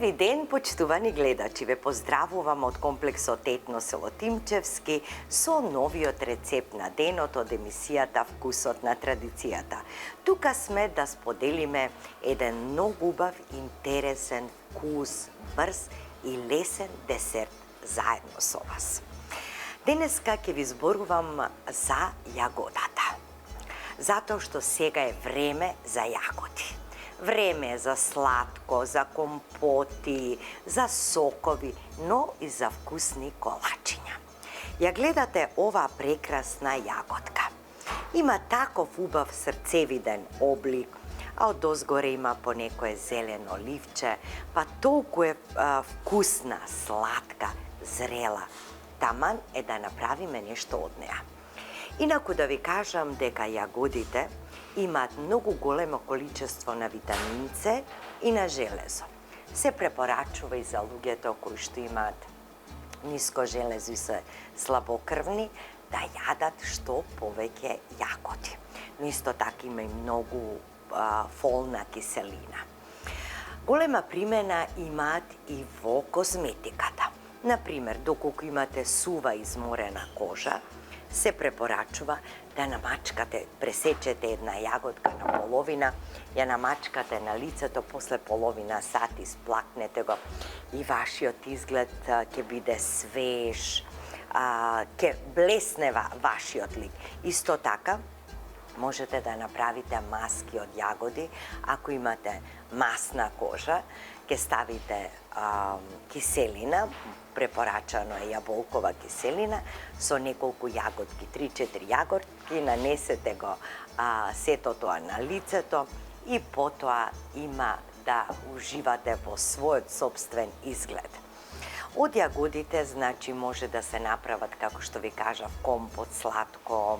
Први ден, почитувани гледачи, ве поздравувам од комплексот село Тимчевски со новиот рецепт на денот од емисијата Вкусот на традицијата. Тука сме да споделиме еден многу убав, интересен, вкус, брз и лесен десерт заедно со вас. Денеска ќе ви зборувам за јагодата, затоа што сега е време за јагоди. Време е за сладко, за компоти, за сокови, но и за вкусни колачиња. Ја гледате оваа прекрасна јагодка. Има таков убав срцевиден облик, а одозгоре има по некое зелено ливче, па толку е вкусна, сладка, зрела. Таман е да направиме нешто од неа. Инаку да ви кажам дека јагодите имаат многу големо количество на витамин С и на железо. Се препорачува и за луѓето кои што имаат ниско железо и се слабокрвни да јадат што повеќе јагоди. Но исто така има и многу фолна киселина. Голема примена имаат и во козметиката. Например, доколку имате сува изморена кожа, се препорачува да намачкате, пресечете една јагодка на половина, ја намачкате на лицето, после половина сат исплакнете го и вашиот изглед ќе биде свеж, ќе блеснева вашиот лик. Исто така, можете да направите маски од јагоди. Ако имате масна кожа, ќе ставите киселина, препорачано е јаболкова киселина, со неколку јагодки, 3-4 јагодки, нанесете го сето тоа на лицето и потоа има да уживате во својот собствен изглед. Од јагодите, значи, може да се направат, како што ви кажав, компот, сладко,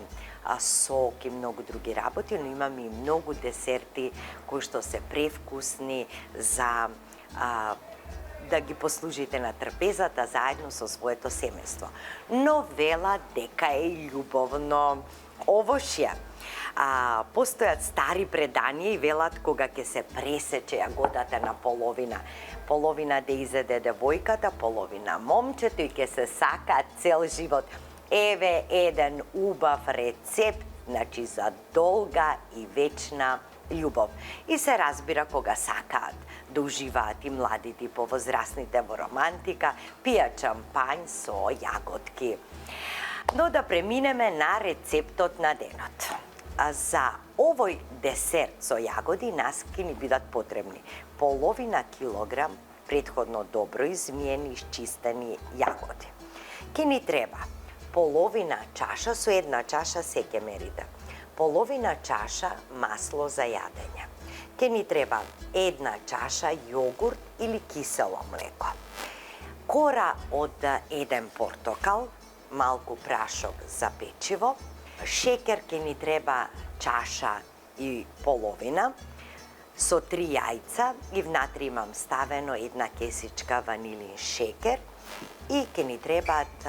сок и многу други работи, но имаме и многу десерти кои што се превкусни за да ги послужите на трпезата заедно со своето семејство. Но вела дека е љубовно овошје. Постојат стари преданија и велат кога ќе се пресече јагодата на половина. Половина да изеде девојката, половина момчето и ќе се сакаат цел живот. Еве еден убав рецепт, значи за долга и вечна љубов. И се разбира кога сакаат да уживаат и младите и повозрасните во романтика, пијат шампањ со јагодки. Но да преминеме на рецептот на денот. За овој десерт со јагоди нас ќе ни бидат потребни половина килограм претходно добро измиени, исчистени јагоди. Ќе ни треба половина чаша, со една чаша се ќе мерите, половина чаша масло за јадење. Ќе ни треба една чаша јогурт или кисело млеко, кора од еден портокал, малку прашок за печиво, шекер ќе ни треба чаша и половина, со 3 јајца и внатре имам ставено една кесичка ванилин шекер и ќе ни требаат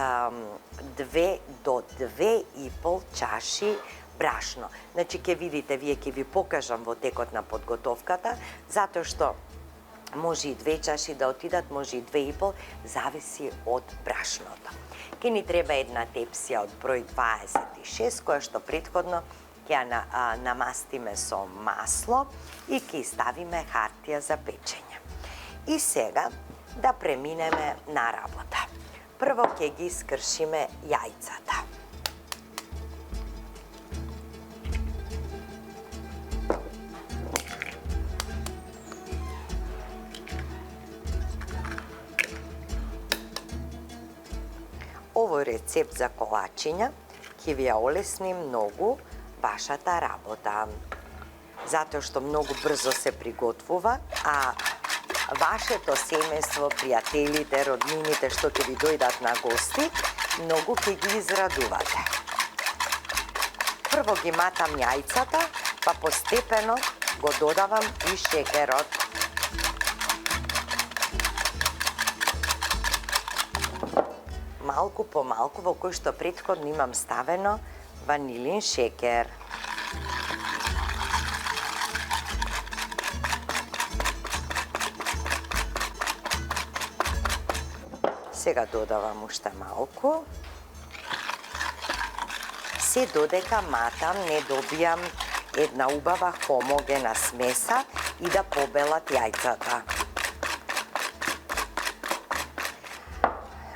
2 до 2,5 чаши брашно. Значи, ќе видите, вие ќе ви покажам во текот на подготовката, затоа што може и 2 чаши да отидат, може и 2,5, зависи од брашното. Ќе ни треба една тепсија од број 26, која што претходно ќе ја намастиме со масло и ќе ставиме хартија за печење. И сега да преминеме на работа. Прво ќе ги скршиме јајцата. Овој рецепт за колачиња ќе ви ја олесни многу вашата работа, затоа што многу брзо се приготвува, а вашето семејство, пријателите, роднините што ќе ви дојдат на гости, многу ќе ги израдувате. Прво ги матам јајцата, па постепено го додавам и шекерот. Малку по малку, во кој што претходно имам ставено ванилин шекер. Сега додавам уште малку. Се додека матам, не добијам една убава хомогена смеса и да побелат јајцата.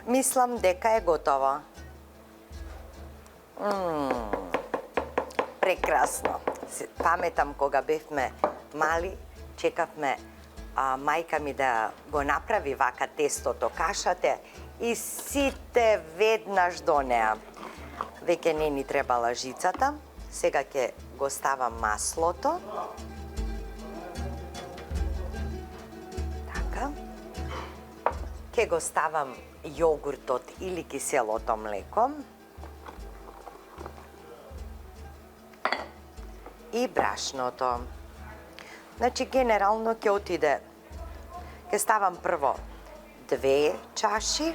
Мислам дека е готово. Прекрасно. Паметам кога бевме мали, чекавме мајка ми да го направи вака тестото кашате и сите веднаш до неа. Веќе не ни требала жицата, сега ќе го ставам маслото. Така. Ќе го ставам јогуртот или киселото млеко. И брашното. Значи, генерално ќе отиде, ќе ставам прво 2 чаши,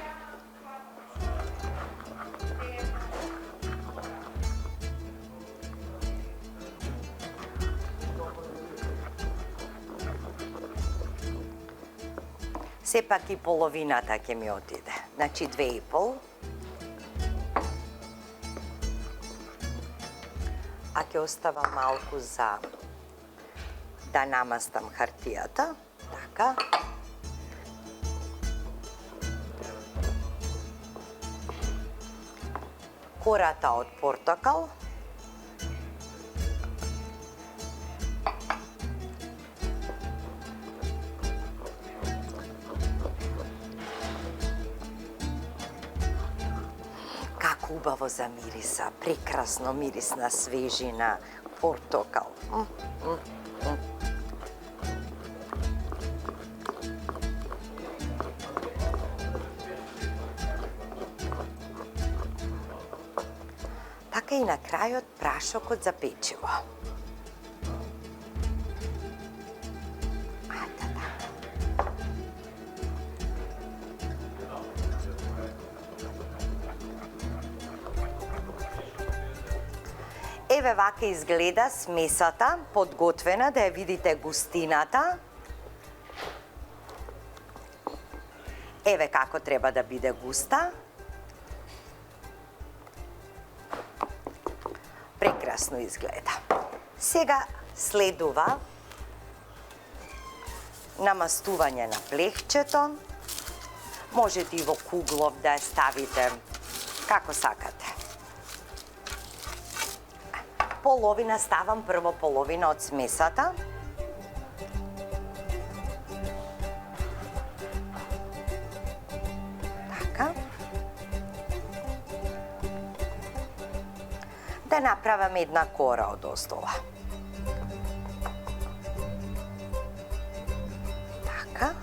сепак и половината ќе ми отиде, значи 2,5. А ќе оставам малку за да намастам хартијата, така. Кората од портокал. Како убаво замириса, прекрасно мирисна свежина, портокал. Така и на крајот прашокот за печиво. Еве вака изгледа смесата, подготвена, да ја видите густината. Еве како треба да биде густа. Прекрасно изгледа. Сега следува намастување на плехчето. Можете и во куглов да ја ставите, како сакате. Половина ставам прво половина од смесата. Така. Да направам една кора од оздола. Така.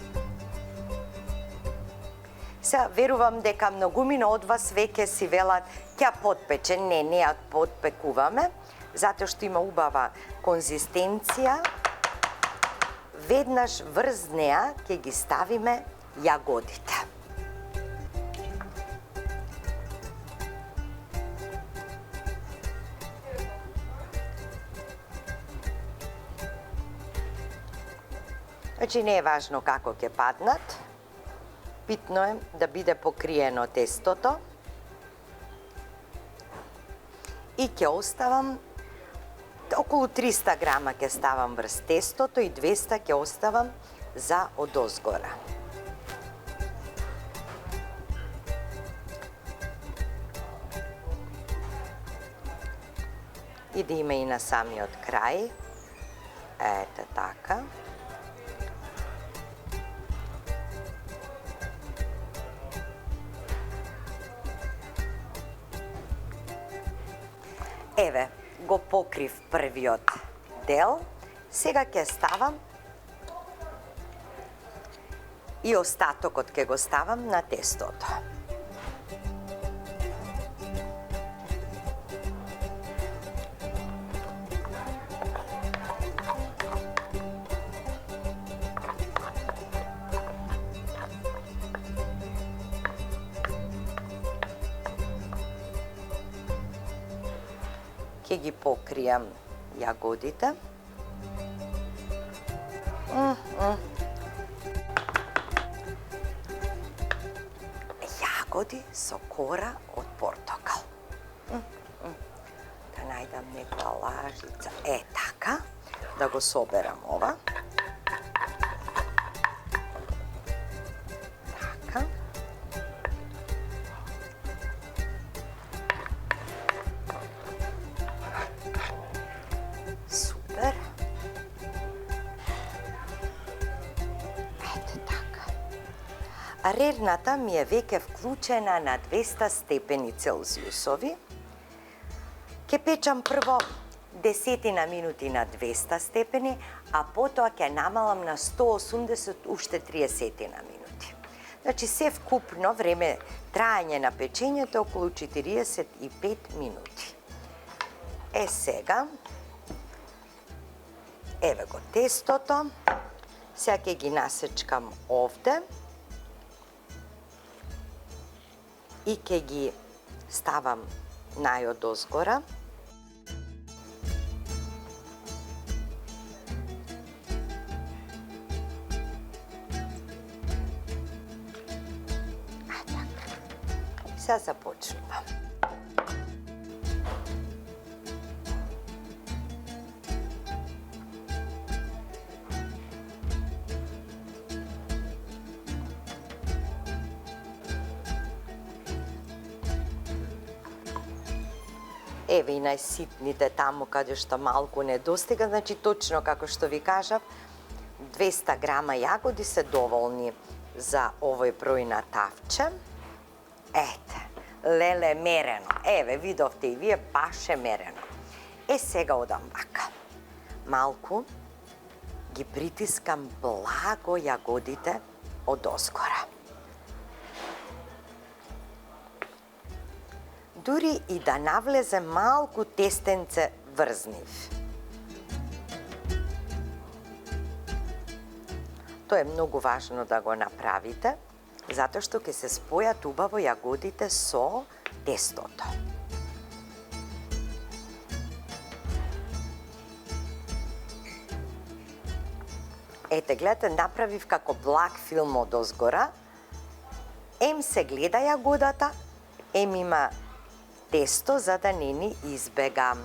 Сега верувам дека многумина од вас веќе си велат ќе подпече. Не ја подпекуваме, затоа што има убава конзистенција. Веднаш врз неа ќе ги ставиме јагодите. Значи не е важно како ќе паднат. Битно е да биде покриено тестото. И ќе оставам околу 300 грама ќе ставам врз тестото и 200 ќе оставам за одозгора. И да има и на самиот крај. Ете така. Еве, го покрив првиот дел. Сега ќе ставам и остатокот ќе го ставам на тестото. Ќе ги покријам јагодите. јагоди со кора од портокал. Да најдам некоја лажица. Така, да го соберам ова. Така. Супер. Ете така. Рерната ми е веќе вклучена на 200 степени Целзиусови. Ке печам прво 10 минути на 200 степени, а потоа ќе намалам на 180 уште 30 минути. Значи, се вкупно време траење на печењето е околу 45 минути. Сега, еве го тестото. Сега ќе ги насечкам овде и ќе ги ставам најодозгора. Сега започнувам. Еве и најситните таму каде што малку недостига, значи точно како што ви кажав, 200 грама јагоди се доволни за овој број на тавче. Ете, леле мерено. Еве, видовте и вие, баш е мерено. Сега одам вака. Малку ги притискам благо јагодите од озгора. Дури и да навлезе малку тестенце врзнив. Тоа е многу важно да го направите, затоа што ќе се спојат убаво јагодите со тестото. Ете, гледате, направив како благ филм од озгора. Ем се гледа јагодата, ем има тесто за да не ни избега.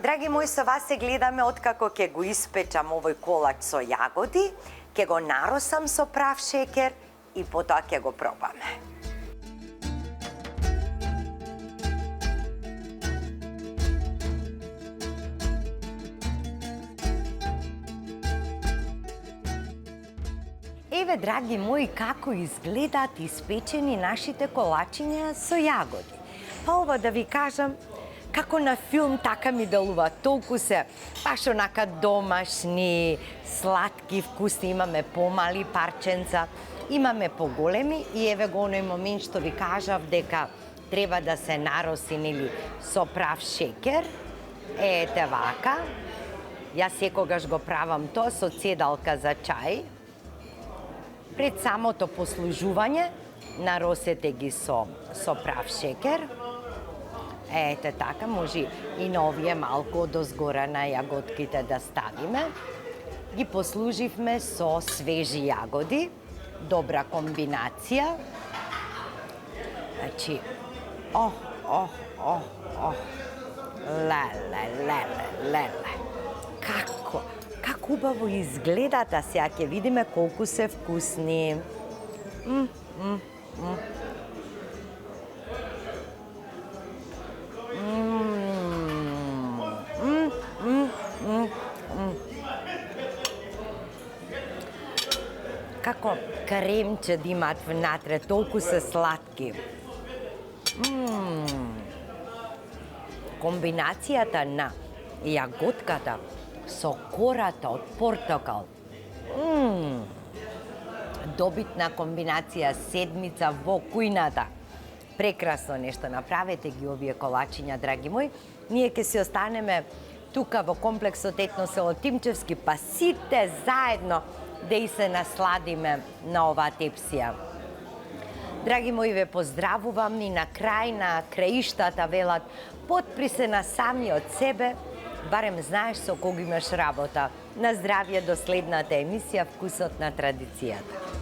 Драги мои, со вас се гледаме откако ќе го испечам овој колач со јагоди, ќе го наросам со прав шекер и потоа ќе го пробаме. Еве, драги мои, како изгледаат испечени нашите колачиња со јагоди. Па ова да ви кажам, како на филм така ми делува, толку се баш онака домашни, сладки, вкусни, имаме помали парченца, имаме поголеми и еве го оној момент што ви кажав дека треба да се нароси нели со прав шекер. Ете вака. Јас секогаш го правам тоа со цедалка за чај. Пред самото послужување наросете ги со прав шекер. Ете така, може и на овие малку одозгора на јаготките да ставиме. Ги послуживме со свежи јагоди, добра комбинација. Значи, леле. Како убаво изгледат, а сега ќе видиме колку се вкусни. Како кремче да имаат внатре, толку се сладки. Комбинацијата на јаготката со кората од портокал. Добитна комбинација, седмица во кујната. Прекрасно нешто, направете ги овие колачиња, драги мои. Ние ќе си останеме тука во комплексот Етно село Тимчевски, па сите заедно да и се насладиме на оваа тепсија. Драги мои, ве поздравувам и на крај на краиштата велат потпри се на самиот себе, барем знаеш со кого имаш работа. На здравје до следната емисија Вкусот на традицијата.